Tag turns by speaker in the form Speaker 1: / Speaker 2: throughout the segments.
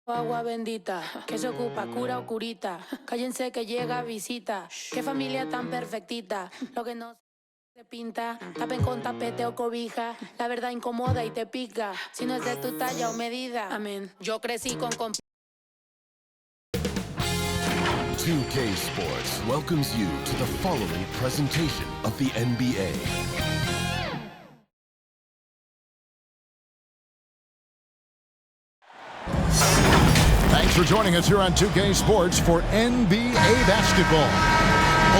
Speaker 1: Agua bendita, que se ocupa, cura o curita. Cállense que llega visita. Qué familia tan perfectita. Lo que no se pinta, tapen con tapete o cobija. La verdad incomoda y te pica. Si no es de tu talla o medida. Amén. Yo crecí con
Speaker 2: 2K Sports welcomes you to the following presentation of the NBA.
Speaker 3: Thanks for joining us here on 2K Sports for NBA basketball.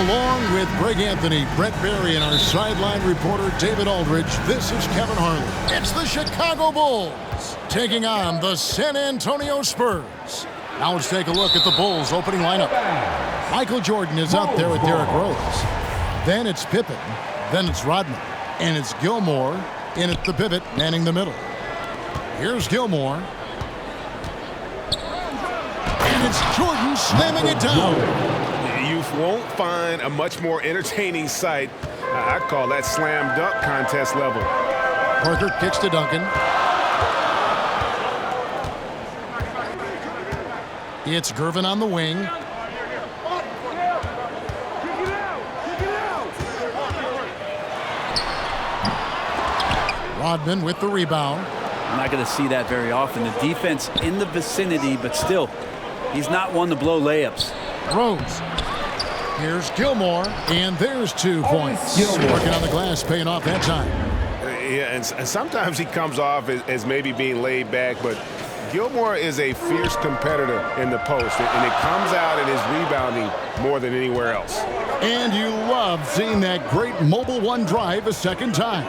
Speaker 3: Along with Greg Anthony, Brett Berry, and our sideline reporter David Aldridge, this is Kevin Harlan. It's the Chicago Bulls taking on the San Antonio Spurs. Now let's take a look at the Bulls' opening lineup. Michael Jordan is out there with Derrick Rose. Then it's Pippen. Then it's Rodman. And it's Gilmore in at the pivot, manning the middle. Here's Gilmore. And it's Jordan slamming it down.
Speaker 4: You won't find a much more entertaining sight. I call that slam dunk contest level.
Speaker 3: Parker kicks to Duncan. It's Gervin on the wing. Rodman with the rebound.
Speaker 5: I'm not going to see that very often. The defense in the vicinity, but still, he's not one to blow layups.
Speaker 3: Rose. Here's Gilmore, and there's 2 points. Working on the glass, paying off that time.
Speaker 4: Yeah, and sometimes he comes off as maybe being laid back, but Gilmore is a fierce competitor in the post, and it comes out in his rebounding more than anywhere else.
Speaker 3: And you love seeing that great mobile one drive a second time.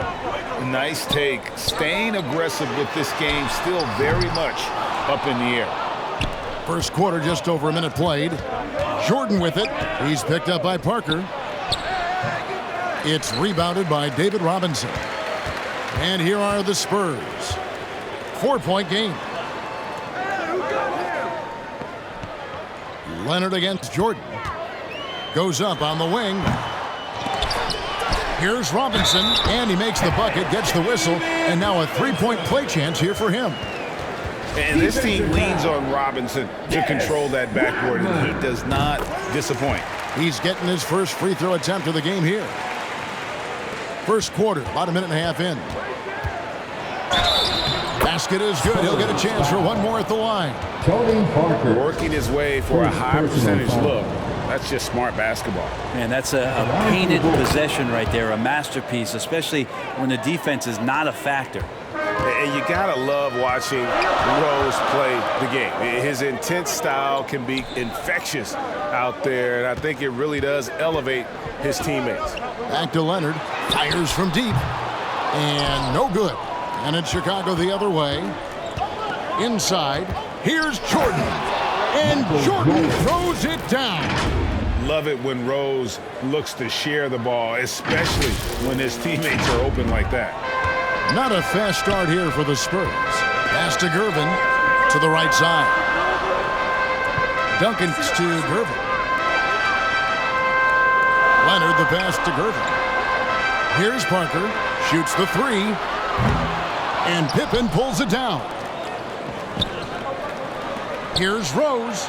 Speaker 6: Nice take. Staying aggressive with this game, still very much up in the air.
Speaker 3: First quarter, just over a minute played. Jordan with it. He's picked up by Parker. It's rebounded by David Robinson. And here are the Spurs. 4-point game. Leonard against Jordan. Goes up on the wing. Here's Robinson, and he makes the bucket, gets the whistle, and now a three-point play chance here for him.
Speaker 4: And this team leans on Robinson to control that backboard, and he does not disappoint.
Speaker 3: He's getting his first free throw attempt of the game here. First quarter, about a minute and a half in. Basket is good. He'll get a chance for one more at the line.
Speaker 4: Working his way for a high percentage look. That's just smart basketball.
Speaker 5: Man, that's a painted possession right there, a masterpiece, especially when the defense is not a factor.
Speaker 4: And you gotta love watching Rose play the game. His intense style can be infectious out there, and I think it really does elevate his teammates.
Speaker 3: Back to Leonard. Fires from deep. And no good. And it's Chicago the other way. Inside. Here's Jordan. And Jordan throws it down.
Speaker 4: Love it when Rose looks to share the ball, especially when his teammates are open like that.
Speaker 3: Not a fast start here for the Spurs. Pass to Gervin to the right side. Duncan to Gervin. Leonard the pass to Gervin. Here's Parker. Shoots the three. And Pippen pulls it down. Here's Rose.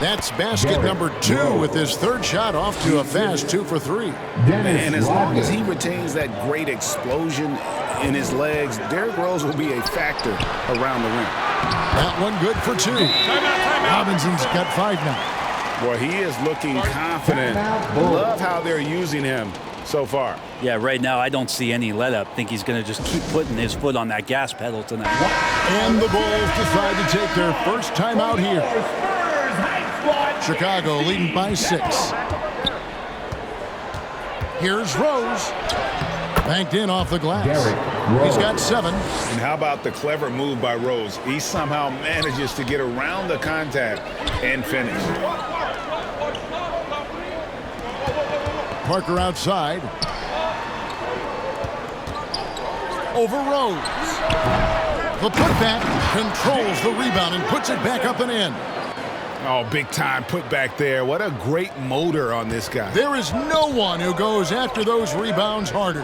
Speaker 3: That's basket number 2 with his third shot off to a fast 2 for 3.
Speaker 4: And as long as he retains that great explosion in his legs, Derrick Rose will be a factor around the rim.
Speaker 3: That one good for 2. Robinson's got 5 now.
Speaker 4: Boy, he is looking confident. Love how they're using him so far.
Speaker 5: Yeah, right now I don't see any let up. Think he's going to just keep putting his foot on that gas pedal tonight.
Speaker 3: And the Bulls decide to take their first time out here. Chicago leading by 6. Here's Rose. Banked in off the glass. He's got 7.
Speaker 4: And how about the clever move by Rose? He somehow manages to get around the contact and finish.
Speaker 3: Parker outside. Over Rose. The putback controls the rebound and puts it back up and in.
Speaker 4: Oh, big time put back there. What a great motor on this guy.
Speaker 3: There is no one who goes after those rebounds harder.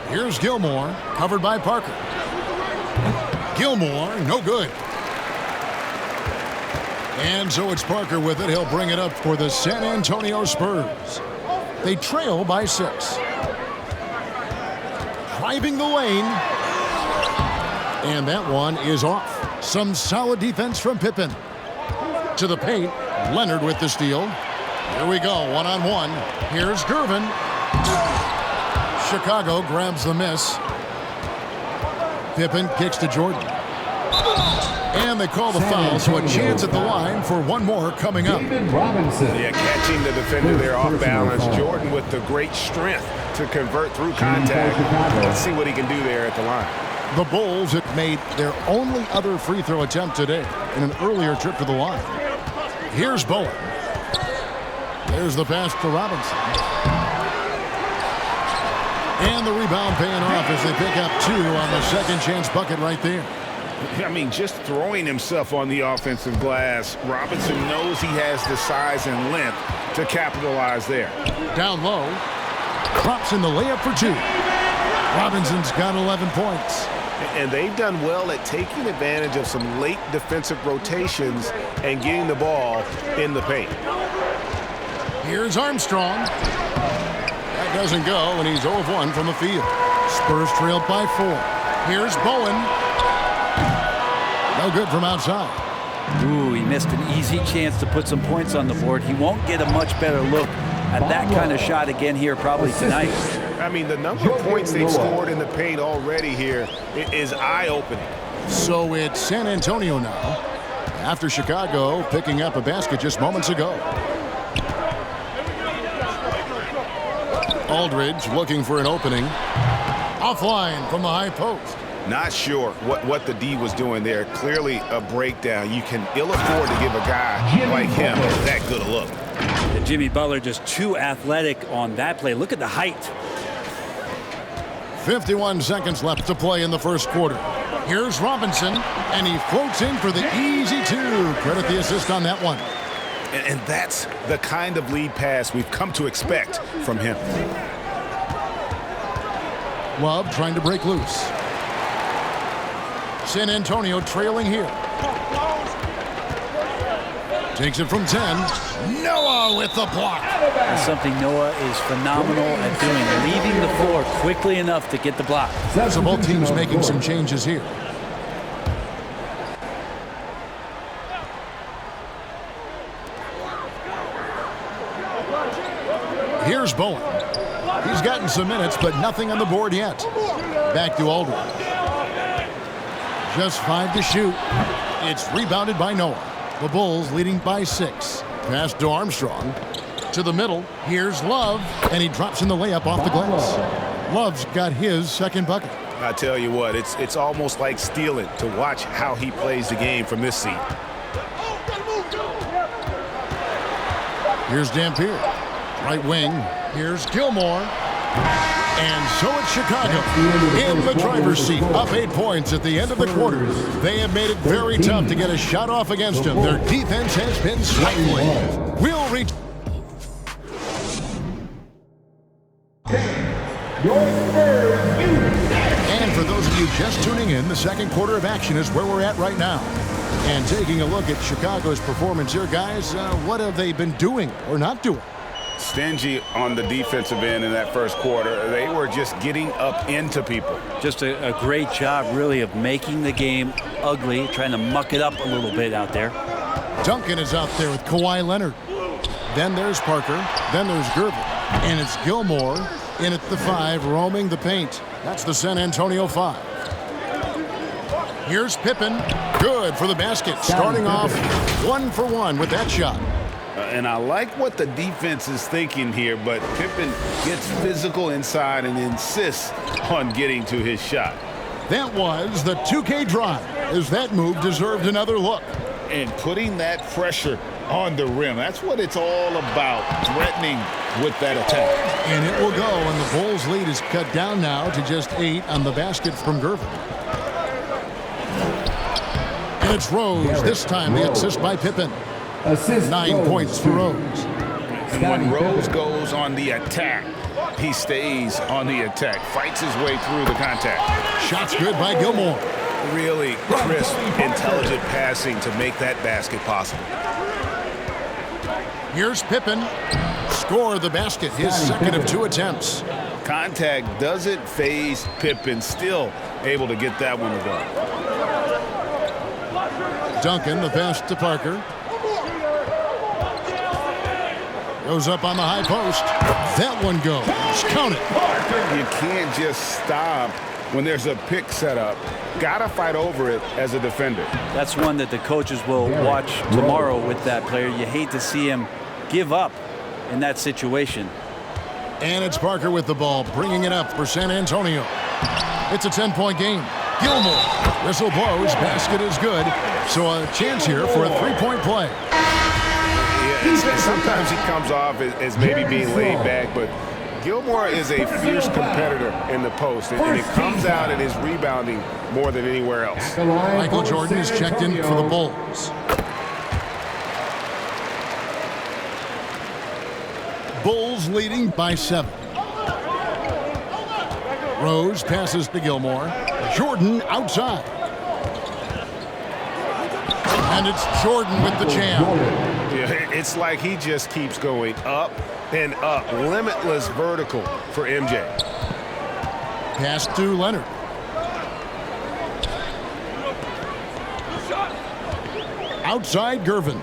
Speaker 3: Here's Gilmore, covered by Parker. Gilmore, no good. And so it's Parker with it. He'll bring it up for the San Antonio Spurs. They trail by 6. Driving the lane. And that one is off. Some solid defense from Pippen. To the paint. Leonard with the steal. Here we go, one-on-one. Here's Gervin. Chicago grabs the miss. Pippen kicks to Jordan. And they call the foul, so a chance at the line for one more coming up.
Speaker 4: Yeah, catching the defender there off balance. Jordan with the great strength to convert through contact. Let's see what he can do there at the line.
Speaker 3: The Bulls have made their only other free throw attempt today in an earlier trip to the line. Here's Bowen. There's the pass to Robinson. And the rebound paying off as they pick up 2 on the second chance bucket right there.
Speaker 6: I mean, just throwing himself on the offensive glass. Robinson knows he has the size and length to capitalize there.
Speaker 3: Down low. Drops in the layup for 2. Robinson's got 11 points.
Speaker 4: And they've done well at taking advantage of some late defensive rotations and getting the ball in the paint.
Speaker 3: Here's Armstrong. That doesn't go, and he's 0 of 1 from the field. Spurs trailed by 4. Here's Bowen. No good from outside.
Speaker 5: Ooh, he missed an easy chance to put some points on the board. He won't get a much better look at that kind of shot again here probably tonight.
Speaker 4: I mean, the number of points they've scored in the paint already here is eye-opening.
Speaker 3: So it's San Antonio now, after Chicago picking up a basket just moments ago. Aldridge looking for an opening. Offline from the high post.
Speaker 4: Not sure what the D was doing there. Clearly a breakdown. You can ill afford to give a guy like him that good a look.
Speaker 5: And Jimmy Butler just too athletic on that play. Look at the height.
Speaker 3: 51 seconds left to play in the first quarter. Here's Robinson, and he floats in for the easy 2. Credit the assist on that one.
Speaker 4: And that's the kind of lead pass we've come to expect from him.
Speaker 3: Love trying to break loose. San Antonio trailing here. Takes it from 10. Noah with the block.
Speaker 5: That's something Noah is phenomenal at doing, leaving the floor quickly enough to get the block.
Speaker 3: So both teams making some changes here. Here's Bowen. He's gotten some minutes, but nothing on the board yet. Back to Aldridge. Just 5 to shoot. It's rebounded by Noah. The Bulls leading by 6. Pass to Armstrong. To the middle. Here's Love, and he drops in the layup off the glass. Love's got his second bucket.
Speaker 4: I tell you what, it's almost like stealing to watch how he plays the game from this seat.
Speaker 3: Here's Dampier. Right wing. Here's Gilmore. And so it's Chicago in the driver's seat, up 8 points at the end of the quarter. They have made it very tough to get a shot off against them. Their defense has been stifling. We'll reach. And for those of you just tuning in, the second quarter of action is where we're at right now. And taking a look at Chicago's performance here, guys, what have they been doing or not doing?
Speaker 4: Stingy on the defensive end in that first quarter. They were just getting up into people.
Speaker 5: Just a great job, really, of making the game ugly, trying to muck it up a little bit out there.
Speaker 3: Duncan is out there with Kawhi Leonard. Then there's Parker. Then there's Gervin. And it's Gilmore in at the 5, roaming the paint. That's the San Antonio 5. Here's Pippen. Good for the basket. Starting off 1 for 1 with that shot.
Speaker 6: And I like what the defense is thinking here, but Pippen gets physical inside and insists on getting to his shot.
Speaker 3: That was the 2K drive, as that move deserved another look.
Speaker 6: And putting that pressure on the rim, that's what it's all about, threatening with that attack.
Speaker 3: And it will go, and the Bulls' lead is cut down now to just 8 on the basket from Gervin. And it's Rose. This time the assist by Pippen. 9 points for Rose.
Speaker 6: And when Rose goes on the attack, he stays on the attack, fights his way through the contact.
Speaker 3: Shots good by Gilmore.
Speaker 4: Really crisp, intelligent passing to make that basket possible.
Speaker 3: Here's Pippen. Score the basket, his second of 2 attempts.
Speaker 6: Contact doesn't phase Pippen, still able to get that one to go.
Speaker 3: Duncan, the pass to Parker. Goes up on the high post. That one goes. Count it.
Speaker 6: You can't just stop when there's a pick set up. Gotta fight over it as a defender.
Speaker 5: That's one that the coaches will watch tomorrow with that player. You hate to see him give up in that situation.
Speaker 3: And it's Parker with the ball, bringing it up for San Antonio. It's a 10-point game. Gilmore. Whistle blows. Basket is good. So a chance here for a 3-point play.
Speaker 4: Yeah, sometimes he comes off as maybe being laid back, but Gilmore is a fierce competitor in the post, and it comes out in his rebounding more than anywhere else.
Speaker 3: Michael Jordan is checked in for the Bulls. Bulls leading by 7. Rose passes to Gilmore. Jordan outside. And it's Jordan with the jam.
Speaker 4: Yeah, it's like he just keeps going up and up. Limitless vertical for MJ.
Speaker 3: Pass to Leonard. Outside Gervin.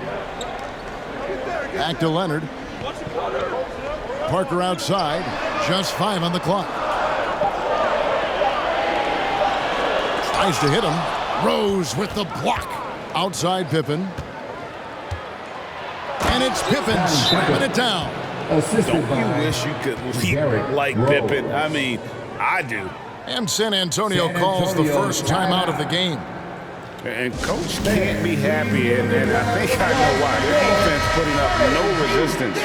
Speaker 3: Back to Leonard. Parker outside. Just 5 on the clock. Tries to hit him. Rose with the block. Outside Pippen. And it's Pippen slapping it down.
Speaker 6: Don't you wish you could leap like Pippen? I mean, I do.
Speaker 3: And San Antonio calls the first timeout of the game.
Speaker 6: And coach can't be happy, and I think I know why. Their defense putting up no resistance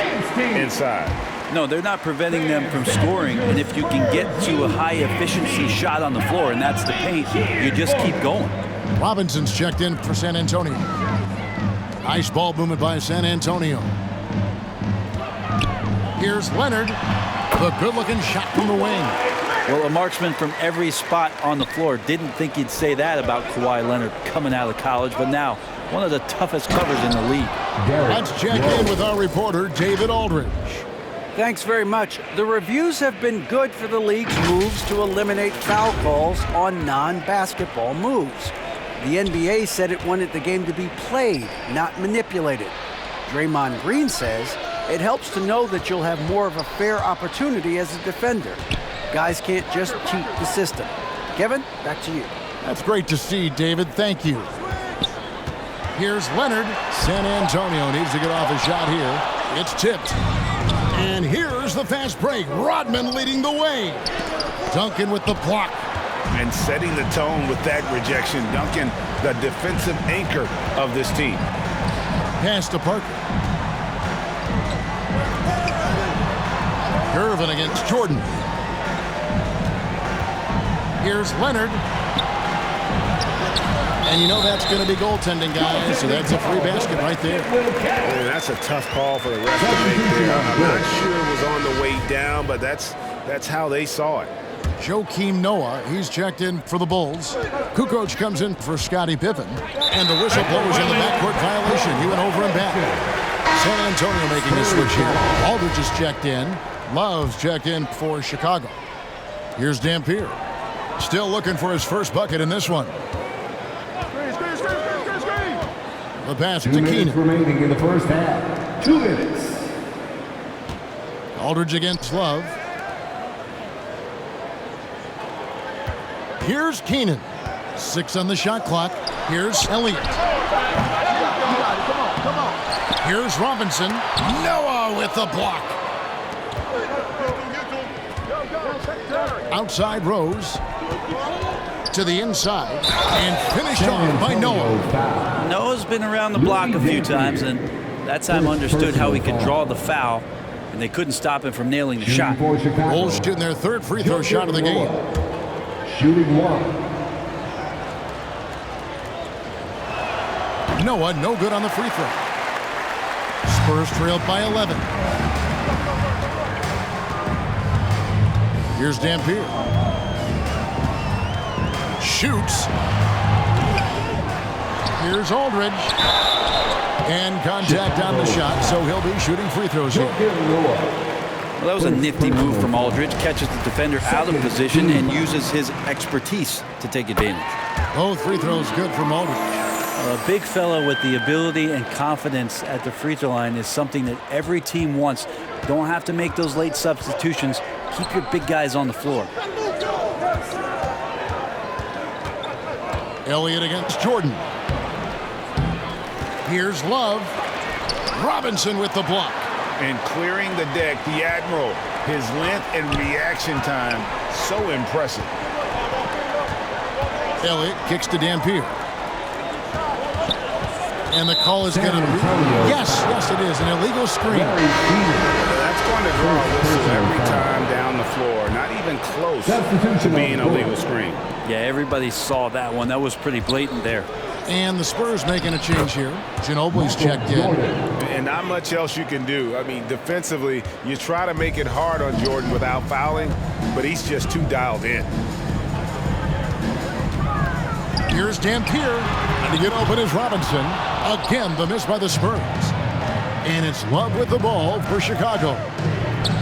Speaker 6: inside.
Speaker 5: No, they're not preventing them from scoring, and if you can get to a high-efficiency shot on the floor, and that's the paint, you just keep going.
Speaker 3: Robinson's checked in for San Antonio. Nice ball movement by San Antonio. Here's Leonard. The good-looking shot from the wing.
Speaker 5: Well, a marksman from every spot on the floor. Didn't think he'd say that about Kawhi Leonard coming out of college, but now one of the toughest covers in the league.
Speaker 3: Let's check in with our reporter, David Aldridge.
Speaker 7: Thanks very much. The reviews have been good for the league's moves to eliminate foul calls on non-basketball moves. The NBA said it wanted the game to be played, not manipulated. Draymond Green says it helps to know that you'll have more of a fair opportunity as a defender. Guys can't just cheat the system. Kevin, back to you.
Speaker 3: That's great to see, David. Thank you. Here's Leonard. San Antonio needs to get off a shot here. It's tipped. And here's the fast break. Rodman leading the way. Duncan with the block.
Speaker 6: And setting the tone with that rejection. Duncan, the defensive anchor of this team.
Speaker 3: Pass to Parker. Gervin against Jordan. Here's Leonard. And you know that's going to be goaltending, guys, so that's a free basket right there.
Speaker 4: Man, that's a tough call for the ref to make there. I'm not sure it was on the way down, but that's how they saw it.
Speaker 3: Joakim Noah, he's checked in for the Bulls. Kukoc comes in for Scottie Pippen. And the whistle blows in the backcourt violation. He went over and back. San Antonio making a switch here. Aldridge is checked in. Love's checked in for Chicago. Here's Dampier. Still looking for his first bucket in this one. The pass to Keenan.
Speaker 8: Remaining in the first half. 2 minutes.
Speaker 3: Aldridge against Love. Here's Keenan. 6 on the shot clock. Here's Elliott. Here's Robinson. Noah with the block. Outside Rose. To the inside. And finished off by Noah.
Speaker 5: Noah's been around the block a few times, and that time understood how he could draw the foul, and they couldn't stop him from nailing the shot.
Speaker 3: Bulls shooting their third free throw shot of the game.
Speaker 8: Shooting 1.
Speaker 3: Noah, no good on the free throw. Spurs trailed by 11. Here's Dampier. Shoots. Here's Aldridge. And contact on the shot, so he'll be shooting free throws here.
Speaker 5: Well, that was a nifty move from Aldridge. Catches the defender out of position and uses his expertise to take advantage.
Speaker 3: Both free throws good from Aldridge.
Speaker 5: A big fella with the ability and confidence at the free throw line is something that every team wants. Don't have to make those late substitutions. Keep your big guys on the floor.
Speaker 3: Elliott against Jordan. Here's Love. Robinson with the block.
Speaker 6: And clearing the deck, the Admiral. His length and reaction time, so impressive.
Speaker 3: Elliott kicks to Dampier. And the call is going to be... Yes, it is. An illegal screen.
Speaker 6: That's going to draw a whistle every time down the floor. Not even close to being a legal screen.
Speaker 5: Yeah, everybody saw that one. That was pretty blatant there.
Speaker 3: And the Spurs making a change here. Ginobili's checked in.
Speaker 4: And not much else you can do. I mean, defensively, you try to make it hard on Jordan without fouling, but he's just too dialed in.
Speaker 3: Here's Dampier. And to get open is Robinson. Again, the miss by the Spurs. And it's Love with the ball for Chicago.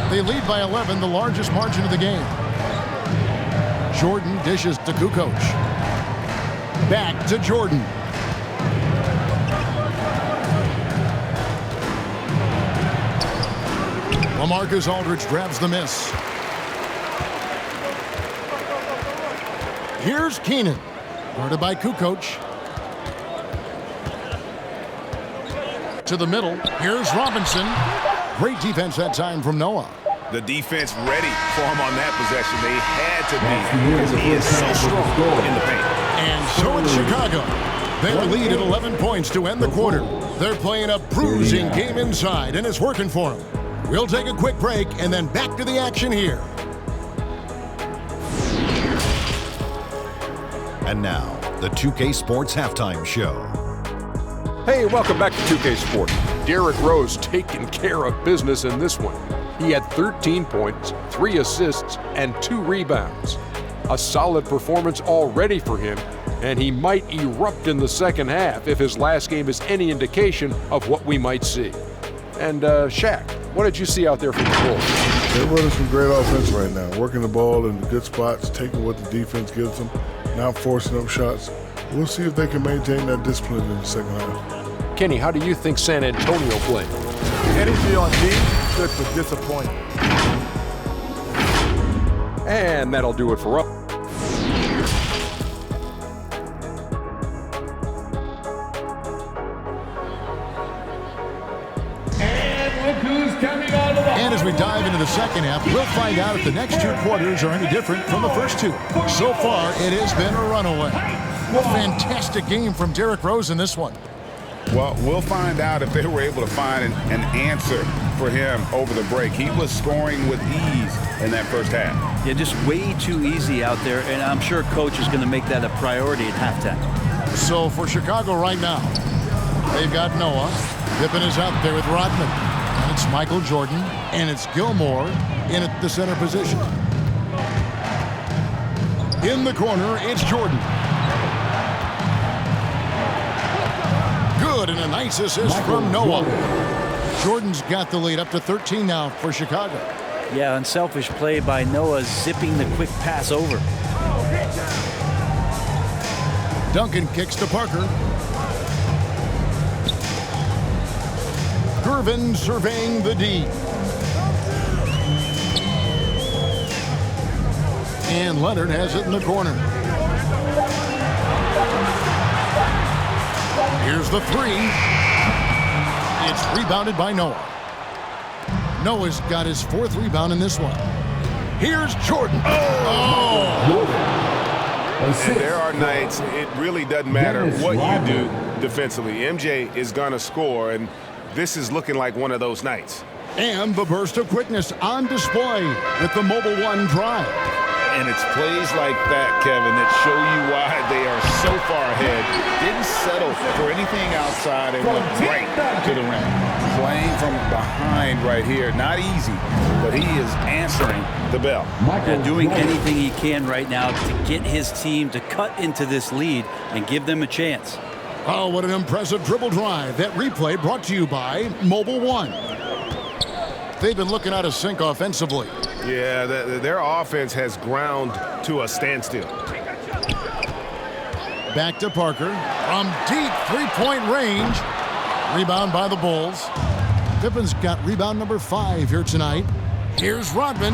Speaker 3: They lead by 11, the largest margin of the game. Jordan dishes to Kukoc. Back to Jordan. LaMarcus Aldridge grabs the miss. Here's Keenan. Guarded by Kukoc. To the middle. Here's Robinson. Great defense that time from Noah.
Speaker 4: The defense ready for him on that possession. They had to be because he is so strong in the paint.
Speaker 3: And so it's Chicago. Their lead at 11 points to end the quarter. They're playing a bruising game inside, and it's working for them. We'll take a quick break and then back to the action here.
Speaker 9: And now, the 2K Sports Halftime Show.
Speaker 10: Hey, welcome back to 2K Sports. Derrick Rose taking care of business in this one. He had 13 points, 3 assists, and 2 rebounds. A solid performance already for him, and he might erupt in the second half if his last game is any indication of what we might see. And Shaq, what did you see out there from the Bulls?
Speaker 11: They're running some great offense right now, working the ball in good spots, taking what the defense gives them, not forcing up shots. We'll see if they can maintain that discipline in the second half.
Speaker 10: Kenny, how do you think San Antonio played?
Speaker 11: Energy on D, good for disappointing.
Speaker 10: And that'll do it for us.
Speaker 3: And as we dive into the second half, we'll find out if the next 2 quarters are any different from the first 2. So far, it has been a runaway. A fantastic game from Derrick Rose in this one.
Speaker 4: Well, we'll find out if they were able to find an answer for him over the break. He was scoring with ease in that first half.
Speaker 5: Yeah, just way too easy out there, and I'm sure Coach is going to make that a priority at halftime.
Speaker 3: So for Chicago right now, they've got Noah. Pippen is out there with Rodman. And it's Michael Jordan, and it's Gilmore in at the center position. In the corner, it's Jordan. Good, and a nice assist from Noah. Jordan's got the lead up to 13 now for Chicago.
Speaker 5: Yeah, unselfish play by Noah, zipping the quick pass over.
Speaker 3: Duncan kicks to Parker. Gervin surveying the D. And Leonard has it in the corner. Here's the 3. It's rebounded by Noah. Noah's got his 4th rebound in this one. Here's Jordan.
Speaker 4: And there are nights it really doesn't matter what you do defensively. MJ is going to score, and this is looking like one of those nights.
Speaker 3: And the burst of quickness on display with the Mobile One drive.
Speaker 6: And it's plays like that, Kevin, that show you why they are so far ahead. Didn't settle for anything outside and went right to the rim. Playing from behind right here. Not easy, but he is answering the bell.
Speaker 5: Doing anything he can right now to get his team to cut into this lead and give them a chance.
Speaker 3: Oh, what an impressive dribble drive. That replay brought to you by Mobile One. They've been looking out of sync offensively.
Speaker 4: Yeah, their offense has ground to a standstill.
Speaker 3: Back to Parker. From deep three-point range. Rebound by the Bulls. Pippen's got rebound number 5 here tonight. Here's Rodman.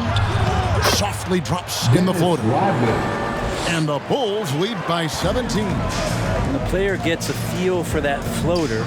Speaker 3: Softly drops in the floater. And the Bulls lead by 17.
Speaker 5: When the player gets a feel for that floater,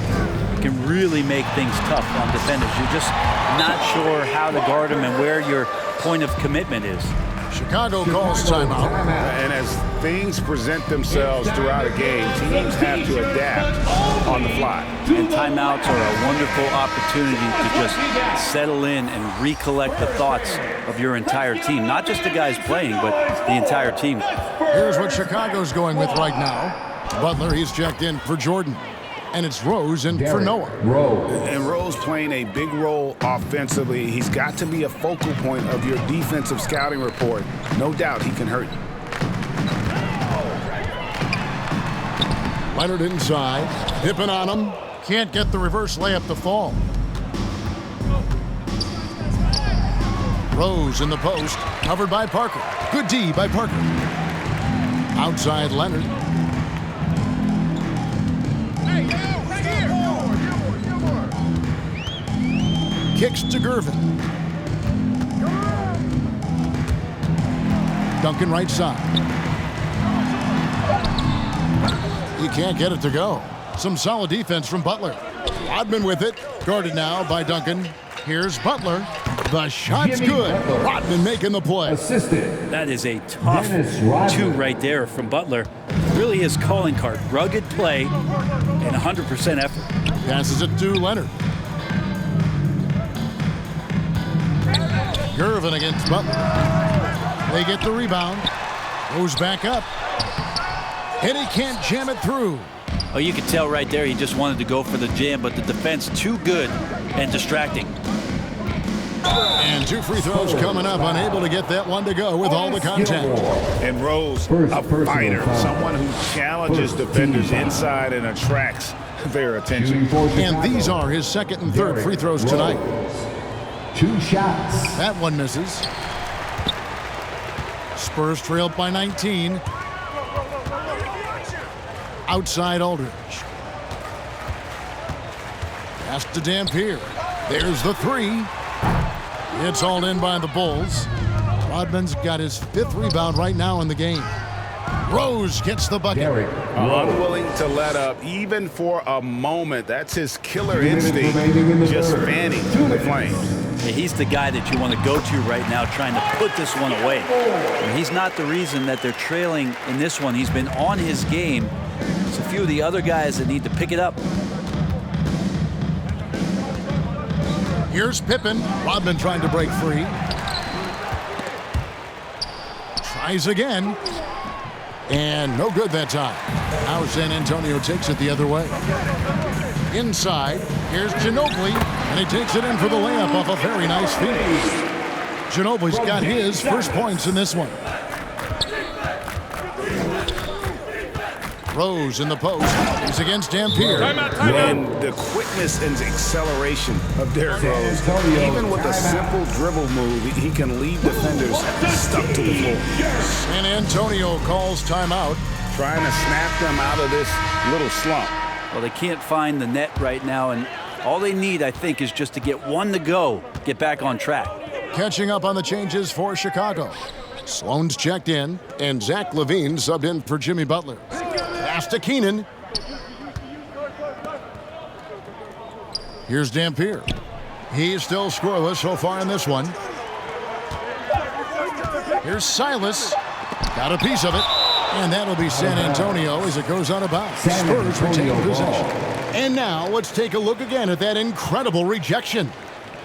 Speaker 5: it can really make things tough on defenders. You're just not sure how to guard them and where your point of commitment is.
Speaker 3: Chicago calls timeout.
Speaker 4: And as things present themselves throughout a game, teams have to adapt on the fly.
Speaker 5: And timeouts are a wonderful opportunity to just settle in and recollect the thoughts of your entire team. Not just the guys playing, but the entire team.
Speaker 3: Here's what Chicago's going with right now. Butler, he's checked in for Jordan. And it's Rose in for Noah.
Speaker 4: And Rose playing a big role offensively. He's got to be a focal point of your defensive scouting report. No doubt he can hurt you.
Speaker 3: Leonard inside. Pippen on him. Can't get the reverse layup to fall. Rose in the post. Covered by Parker. Good D by Parker. Outside Leonard. Kicks to Gervin. Duncan right side. You can't get it to go. Some solid defense from Butler. Rodman with it. Guarded now by Duncan. Here's Butler. The shot's good. Rodman making the play.
Speaker 5: That is a tough 2 right there from Butler. Really his calling card. Rugged play and 100% effort.
Speaker 3: Passes it to Leonard. Gervin against Butler. They get the rebound. Goes back up. And he can't jam it through.
Speaker 5: Oh, you could tell right there he just wanted to go for the jam, but the defense too good and distracting.
Speaker 3: And 2 free throws coming up. Unable to get that one to go with all the contact.
Speaker 6: And Rose, a fighter. Someone who challenges defenders inside and attracts their attention.
Speaker 3: And these are his second and third free throws tonight.
Speaker 8: 2 shots.
Speaker 3: That one misses. Spurs trailed by 19. Outside Aldridge. Pass to Dampier. There's the 3. It's all in by the Bulls. Rodman's got his 5th rebound right now in the game. Rose gets the bucket.
Speaker 6: Unwilling to let up even for a moment. That's his killer instinct, just fanning the flames.
Speaker 5: Yeah, he's the guy that you want to go to right now trying to put this one away. And he's not the reason that they're trailing in this one. He's been on his game. It's a few of the other guys that need to pick it up.
Speaker 3: Here's Pippen. Rodman trying to break free. Tries again. And no good that time. Now San Antonio takes it the other way. Inside, here's Ginobili, and he takes it in for the layup off a very nice feed. Ginobili's got his first points in this one. Rose in the post. He's against Dampier.
Speaker 6: And the quickness and acceleration of Derrick Rose, even with a simple dribble move, he can leave defenders stuck to the floor.
Speaker 3: San Antonio calls timeout.
Speaker 6: Trying to snap them out of this little slump.
Speaker 5: Well, they can't find the net right now, and all they need, I think, is just to get one to go, get back on track.
Speaker 3: Catching up on the changes for Chicago. Sloan's checked in, and Zach LaVine subbed in for Jimmy Butler. Pass to Keenan. Here's Dampier. He's still scoreless so far in this one. Here's Silas. Got a piece of it. And that'll be San Antonio as it goes out of bounds. Spurs retain possession. And now let's take a look again at that incredible rejection.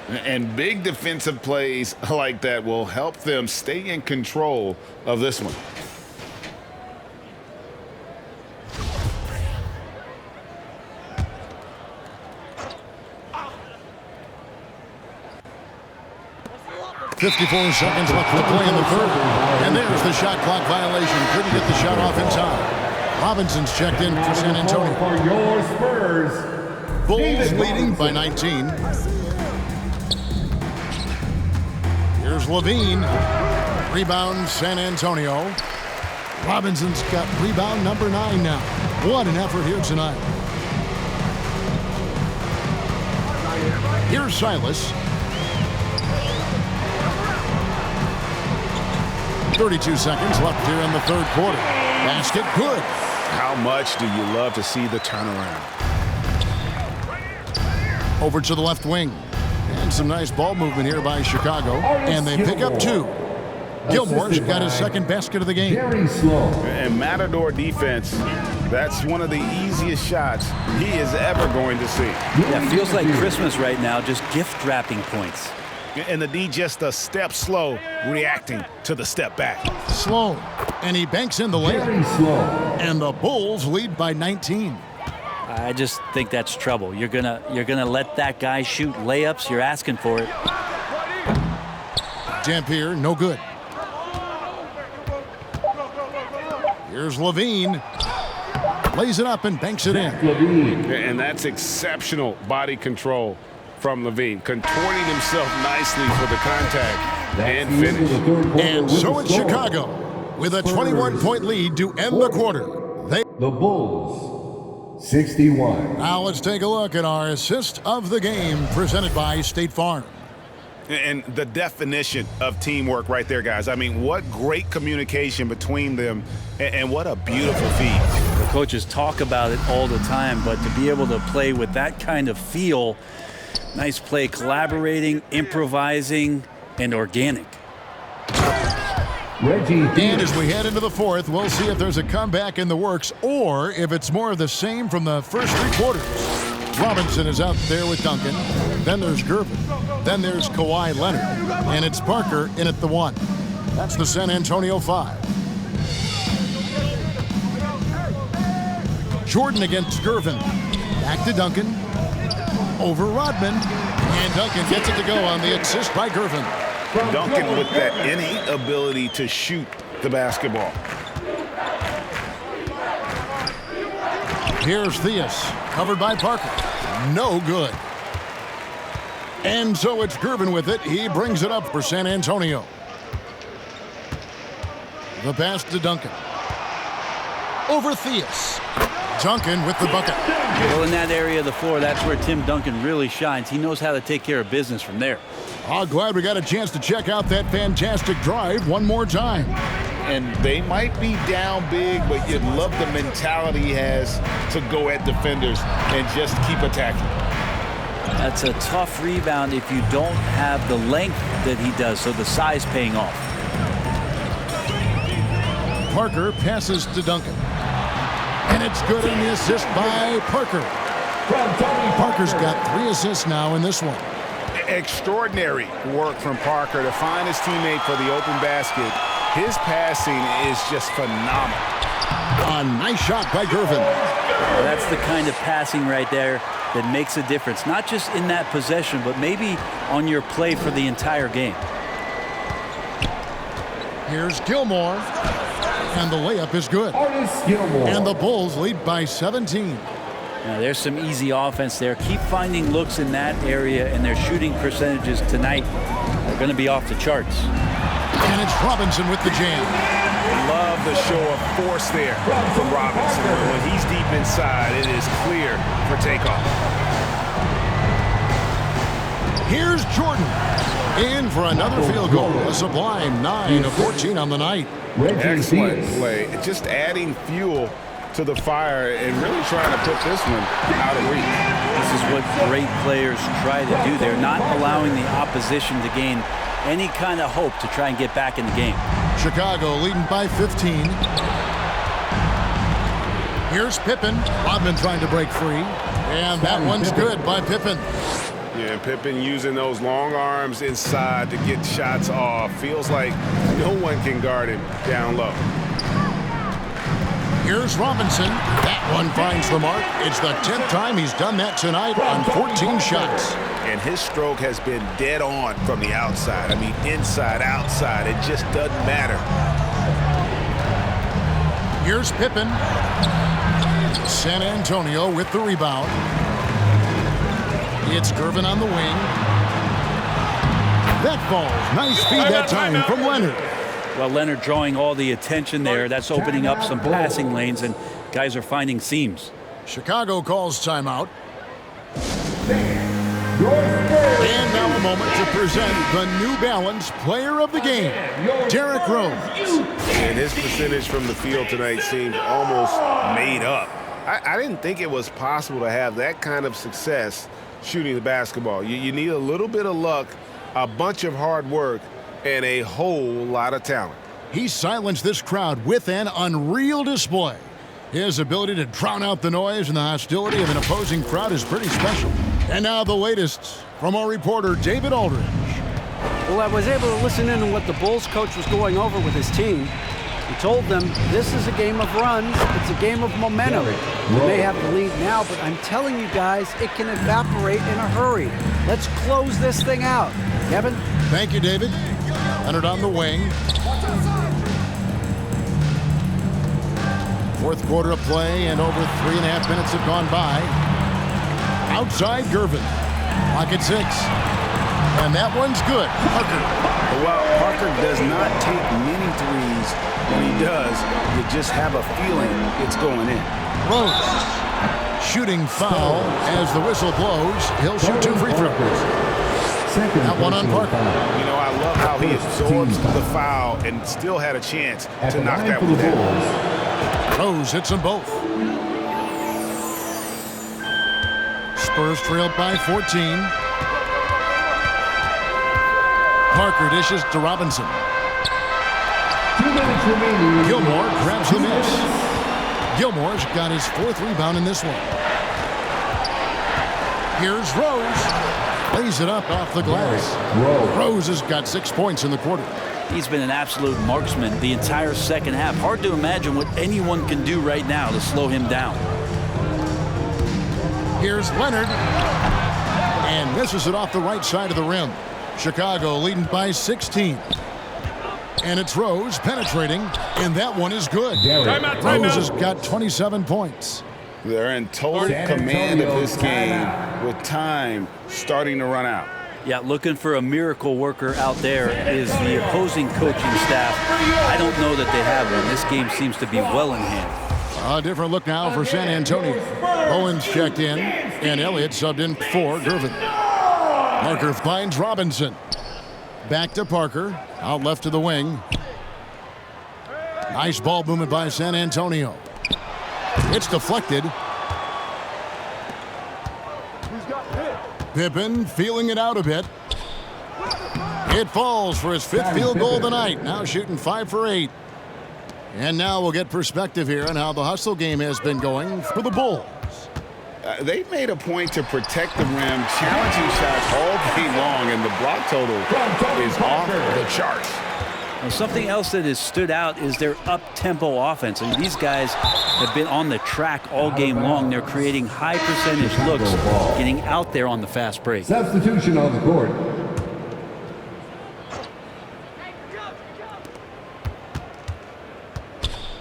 Speaker 6: And big defensive plays like that will help them stay in control of this one.
Speaker 3: .54 seconds left to play in the third. And there's the shot clock violation. Couldn't get the shot off in time. Robinson's checked in for San Antonio.
Speaker 8: For your Spurs,
Speaker 3: Bulls leading by 19. Here's Levine. Rebound San Antonio. Robinson's got rebound number 9 now. What an effort here tonight. Here's Silas. 32 seconds left here in the third quarter. Basket good.
Speaker 4: How much do you love to see the turnaround?
Speaker 3: Over to the left wing. And some nice ball movement here by Chicago. And they pick up 2. Gilmore's got his second basket of the game.
Speaker 8: Very slow.
Speaker 4: And Matador defense, that's one of the easiest shots he is ever going to see.
Speaker 5: Yeah, feels like Christmas right now, just gift wrapping points.
Speaker 4: And the D just a step slow, reacting to the step back.
Speaker 3: Slow. And he banks in the
Speaker 8: Very
Speaker 3: layup.
Speaker 8: slow.
Speaker 3: And the Bulls lead by 19.
Speaker 5: I just think that's trouble. You're gonna let that guy shoot layups. You're asking for it.
Speaker 3: Dampier, no good. Here's Levine. Lays it up and banks it in.
Speaker 8: Levine.
Speaker 4: And that's exceptional body control from Levine, contorting himself nicely for the contact and finish.
Speaker 3: And so it's Chicago with a 21-point lead to end the quarter.
Speaker 8: The Bulls, 61.
Speaker 3: Now let's take a look at our assist of the game presented by State Farm.
Speaker 4: And the definition of teamwork right there, guys. I mean, what great communication between them, and what a beautiful feed.
Speaker 5: The coaches talk about it all the time, but to be able to play with that kind of feel, nice play, collaborating, improvising, and organic.
Speaker 3: And as we head into the fourth, we'll see if there's a comeback in the works or if it's more of the same from the first 3 quarters. Robinson is out there with Duncan. Then there's Gervin. Then there's Kawhi Leonard. And it's Parker in at the 1. That's the San Antonio 5. Jordan against Gervin. Back to Duncan. Over Rodman. And Duncan gets it to go on the assist by Gervin.
Speaker 4: Duncan with that innate ability to shoot the basketball.
Speaker 3: Here's Theus, covered by Parker. No good. And so it's Gervin with it. He brings it up for San Antonio. The pass to Duncan. Over Theus. Duncan with the bucket.
Speaker 5: Well, in that area of the floor, that's where Tim Duncan really shines. He knows how to take care of business from there.
Speaker 3: Oh, glad we got a chance to check out that fantastic drive one more time.
Speaker 6: And they might be down big, but you love the mentality he has to go at defenders and just keep attacking.
Speaker 5: That's a tough rebound if you don't have the length that he does, so the size paying off.
Speaker 3: Parker passes to Duncan. And it's good in the assist by Parker. Parker's got 3 assists now in this one.
Speaker 4: Extraordinary work from Parker to find his teammate for the open basket. His passing is just phenomenal.
Speaker 3: A nice shot by Gervin.
Speaker 5: Well, that's the kind of passing right there that makes a difference, not just in that possession, but maybe on your play for the entire game.
Speaker 3: Here's Gilmore. And the layup is good. And the Bulls lead by 17.
Speaker 5: Now, there's some easy offense there. Keep finding looks in that area, and their shooting percentages tonight are going to be off the charts.
Speaker 3: And it's Robinson with the jam.
Speaker 4: Love the show of force there from Robinson. When he's deep inside, it is clear for takeoff.
Speaker 3: Here's Jordan. In for another field goal. A sublime 9 of 14 on the night.
Speaker 4: Excellent play. Just adding fuel to the fire and really trying to put this one out of reach.
Speaker 5: This is what great players try to do. They're not allowing the opposition to gain any kind of hope to try and get back in the game.
Speaker 3: Chicago leading by 15. Here's Pippen. Rodman trying to break free. And that one's good by Pippen.
Speaker 4: Yeah, Pippen using those long arms inside to get shots off. Feels like no one can guard him down low.
Speaker 3: Here's Robinson. That one finds the mark. It's the 10th time he's done that tonight on 14 shots.
Speaker 4: And his stroke has been dead on from the outside. I mean, inside, outside, it just doesn't matter.
Speaker 3: Here's Pippen. San Antonio with the rebound. It's Gervin on the wing. That falls. Nice feed that time from Leonard.
Speaker 5: Well, Leonard drawing all the attention there. That's opening up some passing lanes, and guys are finding seams.
Speaker 3: Chicago calls timeout. And now a moment to present the New Balance Player of the Game, Derrick Rose.
Speaker 4: And his percentage from the field tonight seemed almost made up. I didn't think it was possible to have that kind of success shooting the basketball. You need a little bit of luck, a bunch of hard work, and a whole lot of talent.
Speaker 3: He silenced this crowd with an unreal display. His ability to drown out the noise and the hostility of an opposing crowd is pretty special. And now the latest from our reporter, David Aldridge.
Speaker 7: Well, I was able to listen in on what the Bulls coach was going over with his team. He told them this is a game of runs. It's a game of momentum. We may have the lead now, but I'm telling you guys, it can evaporate in a hurry. Let's close this thing out. Kevin?
Speaker 3: Thank you, David. Leonard on the wing. Fourth quarter of play, and over 3.5 minutes have gone by. Outside Gervin. Clock at 6. And that one's good. Parker.
Speaker 6: Well, Parker does not take many threes. When he does, you just have a feeling it's going in.
Speaker 3: Rose. Shooting foul as the whistle blows. He'll shoot 2 free throws. That one on Parker.
Speaker 4: You know, I love how he absorbs the foul and still had a chance to knock that one down.
Speaker 3: Rose hits them both. Spurs trailed by 14. Parker dishes to Robinson.
Speaker 8: 2 minutes remaining.
Speaker 3: Gilmore grabs the miss. Gilmore's got his 4th rebound in this one. Here's Rose. Lays it up off the glass. Rose has got 6 points in the quarter.
Speaker 5: He's been an absolute marksman the entire second half. Hard to imagine what anyone can do right now to slow him down.
Speaker 3: Here's Leonard. And misses it off the right side of the rim. Chicago leading by 16. And it's Rose penetrating, and that one is good. Rose has got 27 points.
Speaker 6: They're in total command of this game with time starting to run out.
Speaker 5: Yeah, looking for a miracle worker out there is the opposing coaching staff. I don't know that they have one. This game seems to be well in hand.
Speaker 3: A different look now for San Antonio. Owens checked in, and Elliott subbed in for Gervin. Parker finds Robinson. Back to Parker. Out left to the wing. Nice ball movement by San Antonio. It's deflected. Pippen feeling it out a bit. It falls for his 5th field goal of the night. Now shooting 5 for 8. And now we'll get perspective here on how the hustle game has been going for the Bulls.
Speaker 6: They made a point to protect the rim, challenging shots all day long, and the block total is off the charts.
Speaker 5: Well, something else that has stood out is their up-tempo offense. I mean, these guys have been on the track all game long. They're creating high-percentage looks, getting out there on the fast break.
Speaker 8: Substitution on the court.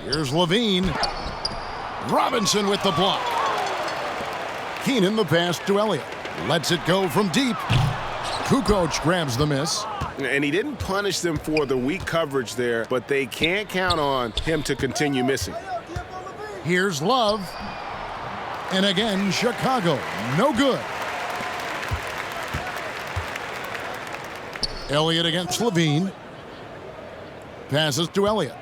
Speaker 3: Here's Levine. Robinson with the block. Keenan the pass to Elliott. Lets it go from deep. Kukoc grabs the miss.
Speaker 4: And he didn't punish them for the weak coverage there, but they can't count on him to continue missing.
Speaker 3: Here's Love. And again, Chicago. No good. Elliott against Levine. Passes to Elliott.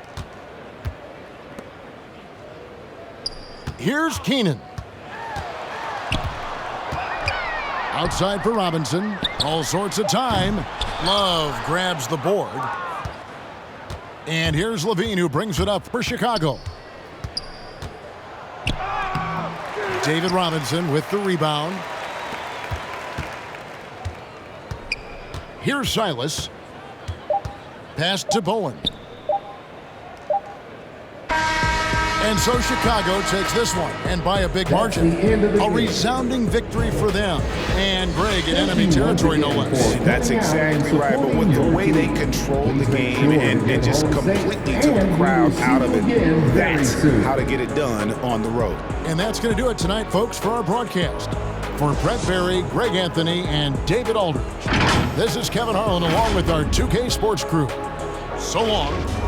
Speaker 3: Here's Keenan. Outside for Robinson. All sorts of time. Love grabs the board. And here's Levine, who brings it up for Chicago. David Robinson with the rebound. Here's Silas. Pass to Bowen. And so Chicago takes this one, and by a big margin. A resounding victory for them. And Greg in enemy territory, no less.
Speaker 4: That's exactly right. But with the way they controlled the game and just completely took the crowd out of it, that's how to get it done on the road.
Speaker 3: And that's going to do it tonight, folks, for our broadcast. For Brett Berry, Greg Anthony, and David Aldridge, this is Kevin Harlan along with our 2K Sports crew. So long.